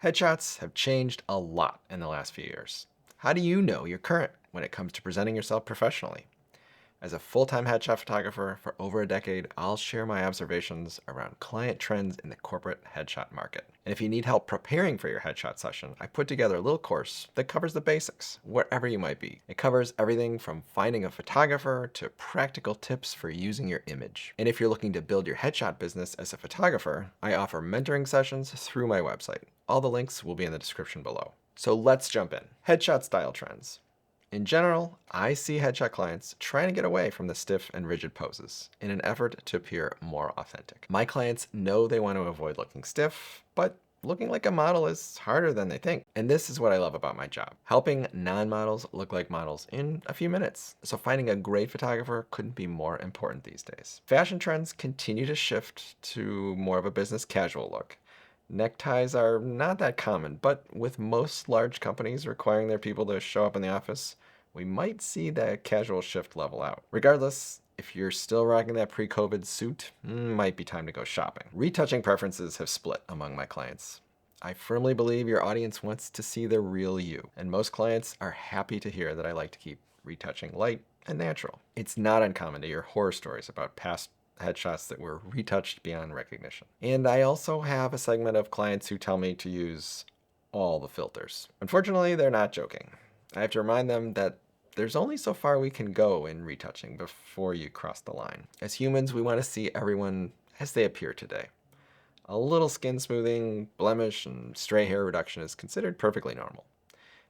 Headshots have changed a lot in the last few years. How do you know you're current when it comes to presenting yourself professionally? As a full-time headshot photographer for over a decade, I'll share my observations around client trends in the corporate headshot market. And if you need help preparing for your headshot session, I put together a little course that covers the basics, wherever you might be. It covers everything from finding a photographer to practical tips for using your image. And if you're looking to build your headshot business as a photographer, I offer mentoring sessions through my website. All the links will be in the description below. So let's jump in. Headshot style trends. In general, I see headshot clients trying to get away from the stiff and rigid poses in an effort to appear more authentic. My clients know they want to avoid looking stiff, but looking like a model is harder than they think. And this is what I love about my job, helping non-models look like models in a few minutes. So finding a great photographer couldn't be more important these days. Fashion trends continue to shift to more of a business casual look. Neckties are not that common, but with most large companies requiring their people to show up in the office, we might see that casual shift level out. Regardless, if you're still rocking that pre-COVID suit, might be time to go shopping. Retouching preferences have split among my clients. I firmly believe your audience wants to see the real you, and most clients are happy to hear that I like to keep retouching light and natural. It's not uncommon to hear horror stories about past headshots that were retouched beyond recognition. And I also have a segment of clients who tell me to use all the filters. Unfortunately, they're not joking. I have to remind them that there's only so far we can go in retouching before you cross the line. As humans, we want to see everyone as they appear today. A little skin smoothing, blemish, and stray hair reduction is considered perfectly normal.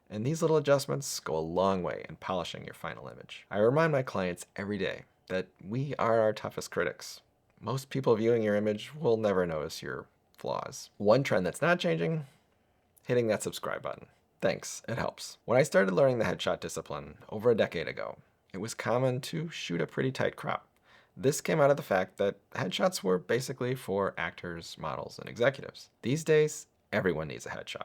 And these little adjustments go a long way in polishing your final image. I remind my clients every day that we are our toughest critics. Most people viewing your image will never notice your flaws. One trend that's not changing, hitting that subscribe button. Thanks, it helps. When I started learning the headshot discipline over a decade ago, it was common to shoot a pretty tight crop. This came out of the fact that headshots were basically for actors, models, and executives. These days, everyone needs a headshot.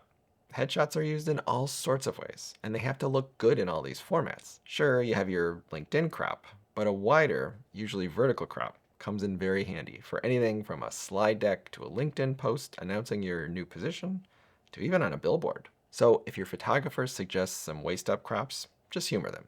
Headshots are used in all sorts of ways, and they have to look good in all these formats. Sure, you have your LinkedIn crop, but a wider, usually vertical crop, comes in very handy for anything from a slide deck to a LinkedIn post announcing your new position, to even on a billboard. So if your photographer suggests some waist-up crops, just humor them.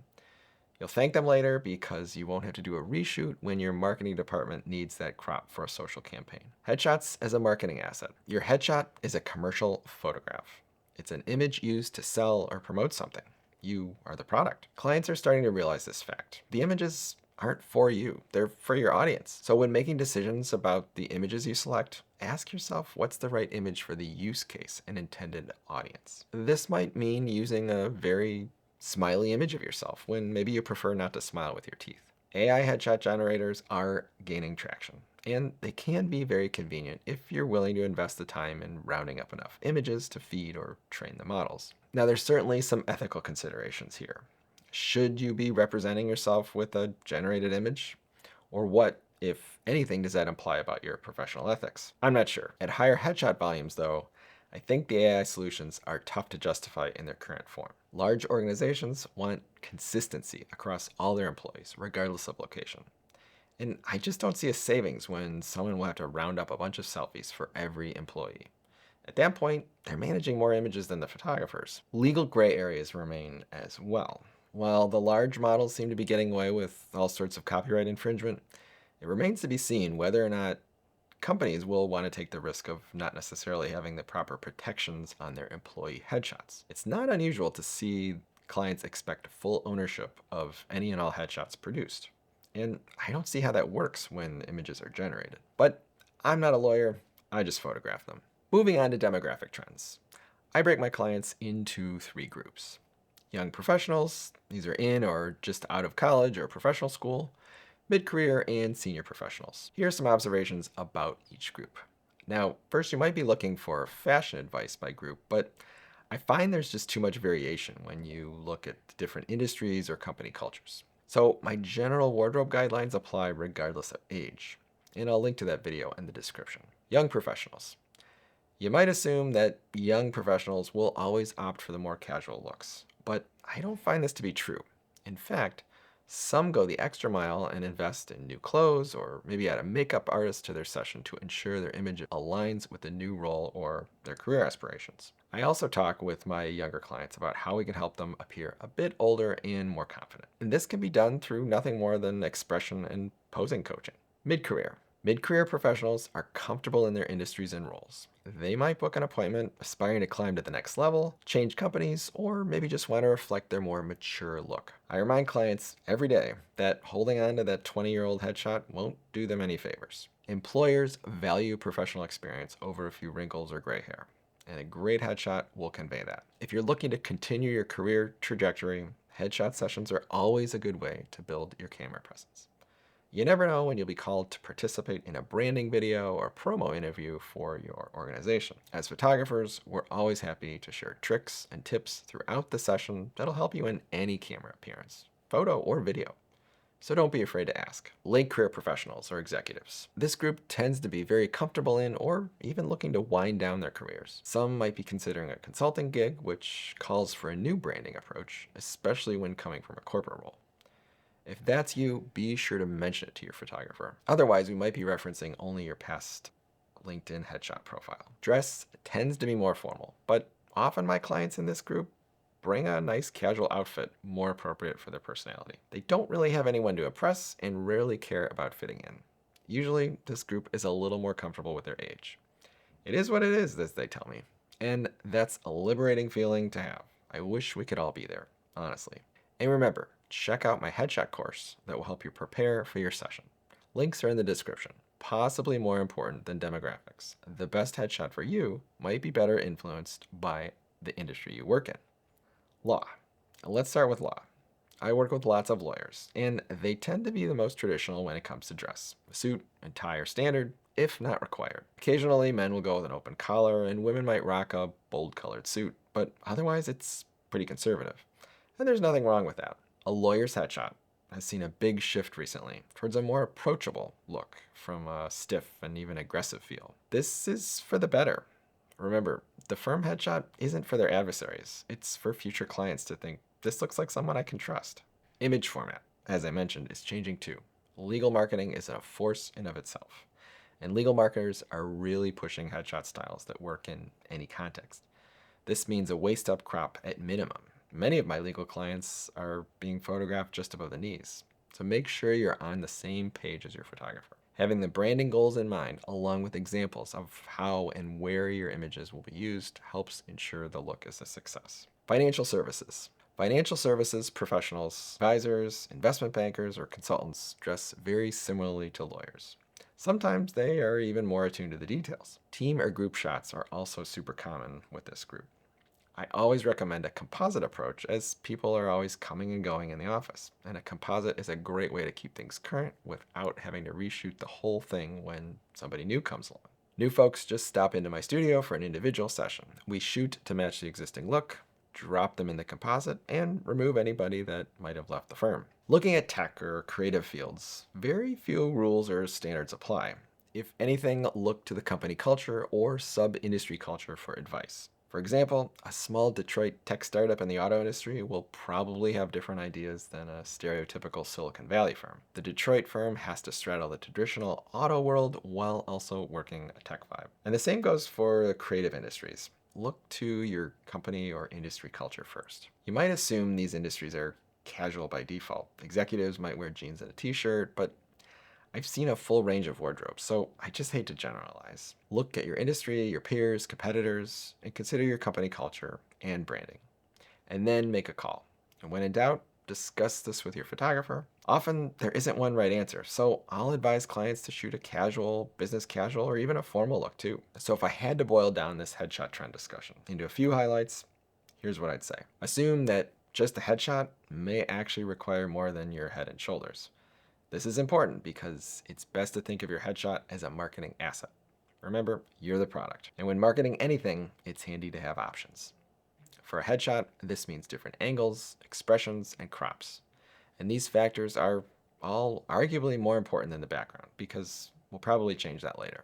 You'll thank them later because you won't have to do a reshoot when your marketing department needs that crop for a social campaign. Headshots as a marketing asset. Your headshot is a commercial photograph. It's an image used to sell or promote something. You are the product. Clients are starting to realize this fact. The images aren't for you, they're for your audience. So when making decisions about the images you select, ask yourself what's the right image for the use case and intended audience. This might mean using a very smiley image of yourself when maybe you prefer not to smile with your teeth. AI headshot generators are gaining traction, and they can be very convenient if you're willing to invest the time in rounding up enough images to feed or train the models. Now, there's certainly some ethical considerations here. Should you be representing yourself with a generated image? Or what, if anything, does that imply about your professional ethics? I'm not sure. At higher headshot volumes, though, I think the AI solutions are tough to justify in their current form. Large organizations want consistency across all their employees, regardless of location. And I just don't see a savings when someone will have to round up a bunch of selfies for every employee. At that point, they're managing more images than the photographers. Legal gray areas remain as well. While the large models seem to be getting away with all sorts of copyright infringement, it remains to be seen whether or not companies will want to take the risk of not necessarily having the proper protections on their employee headshots. It's not unusual to see clients expect full ownership of any and all headshots produced. And I don't see how that works when images are generated. But I'm not a lawyer, I just photograph them. Moving on to demographic trends. I break my clients into three groups. Young professionals, these are in or just out of college or professional school, mid-career, and senior professionals. Here are some observations about each group. Now, first you might be looking for fashion advice by group, but I find there's just too much variation when you look at different industries or company cultures. So my general wardrobe guidelines apply regardless of age, and I'll link to that video in the description. Young professionals. You might assume that young professionals will always opt for the more casual looks, but I don't find this to be true. In fact, Some go the extra mile and invest in new clothes or maybe add a makeup artist to their session to ensure their image aligns with the new role or their career aspirations. I also talk with my younger clients about how we can help them appear a bit older and more confident. And this can be done through nothing more than expression and posing coaching. Mid-career. Mid-career professionals are comfortable in their industries and roles. They might book an appointment aspiring to climb to the next level, change companies, or maybe just want to reflect their more mature look. I remind clients every day that holding on to that 20-year-old headshot won't do them any favors. Employers value professional experience over a few wrinkles or gray hair, and a great headshot will convey that. If you're looking to continue your career trajectory, headshot sessions are always a good way to build your camera presence. You never know when you'll be called to participate in a branding video or promo interview for your organization. As photographers, we're always happy to share tricks and tips throughout the session that'll help you in any camera appearance, photo or video. So don't be afraid to ask. Late career professionals or executives. This group tends to be very comfortable in or even looking to wind down their careers. Some might be considering a consulting gig, which calls for a new branding approach, especially when coming from a corporate role. If that's you, be sure to mention it to your photographer. Otherwise, we might be referencing only your past LinkedIn headshot profile. Dress tends to be more formal, but often my clients in this group bring a nice casual outfit more appropriate for their personality. They don't really have anyone to impress and rarely care about fitting in. Usually, this group is a little more comfortable with their age. It is what it is, as they tell me. And that's a liberating feeling to have. I wish we could all be there, honestly. And remember, check out my headshot course that will help you prepare for your session. Links are in the description. Possibly more important than demographics. The best headshot for you might be better influenced by the industry you work in. Law. Let's start with law. I work with lots of lawyers, and they tend to be the most traditional when it comes to dress. A suit and tie are standard, if not required. Occasionally, men will go with an open collar, and women might rock a bold colored suit, but otherwise it's pretty conservative. And there's nothing wrong with that. A lawyer's headshot has seen a big shift recently towards a more approachable look from a stiff and even aggressive feel. This is for the better. Remember, the firm headshot isn't for their adversaries. It's for future clients to think, this looks like someone I can trust. Image format, as I mentioned, is changing too. Legal marketing is a force in of itself. And legal marketers are really pushing headshot styles that work in any context. This means a waist-up crop at minimum. Many of my legal clients are being photographed just above the knees. So make sure you're on the same page as your photographer. Having the branding goals in mind, along with examples of how and where your images will be used, helps ensure the look is a success. Financial services. Financial services professionals, advisors, investment bankers, or consultants dress very similarly to lawyers. Sometimes they are even more attuned to the details. Team or group shots are also super common with this group. I always recommend a composite approach as people are always coming and going in the office, and a composite is a great way to keep things current without having to reshoot the whole thing when somebody new comes along. New folks just stop into my studio for an individual session. We shoot to match the existing look, drop them in the composite, and remove anybody that might have left the firm. Looking at tech or creative fields, very few rules or standards apply. If anything, look to the company culture or sub-industry culture for advice. For example, a small Detroit tech startup in the auto industry will probably have different ideas than a stereotypical Silicon Valley firm. The Detroit firm has to straddle the traditional auto world while also working a tech vibe. And the same goes for the creative industries. Look to your company or industry culture first. You might assume these industries are casual by default. Executives might wear jeans and a t-shirt, but I've seen a full range of wardrobes, so I just hate to generalize. Look at your industry, your peers, competitors, and consider your company culture and branding. And then make a call. And when in doubt, discuss this with your photographer. Often there isn't one right answer, so I'll advise clients to shoot a casual, business casual, or even a formal look too. So if I had to boil down this headshot trend discussion into a few highlights, here's what I'd say. Assume that just a headshot may actually require more than your head and shoulders. This is important because it's best to think of your headshot as a marketing asset. Remember, you're the product. And when marketing anything, it's handy to have options. For a headshot, this means different angles, expressions, and crops. And these factors are all arguably more important than the background because we'll probably change that later.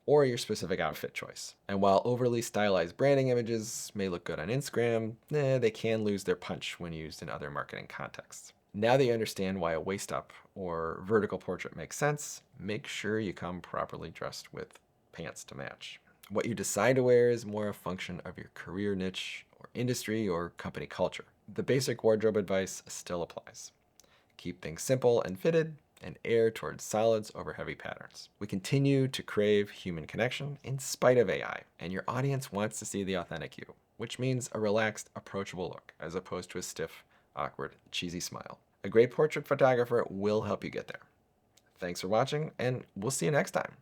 Or your specific outfit choice. And while overly stylized branding images may look good on Instagram, they can lose their punch when used in other marketing contexts. Now that you understand why a waist up or vertical portrait makes sense, make sure you come properly dressed with pants to match. What you decide to wear is more a function of your career niche or industry or company culture. The basic wardrobe advice still applies. Keep things simple and fitted, and err towards solids over heavy patterns. We continue to crave human connection in spite of AI, and your audience wants to see the authentic you, which means a relaxed, approachable look as opposed to a stiff, awkward, cheesy smile. A great portrait photographer will help you get there. Thanks for watching, and we'll see you next time.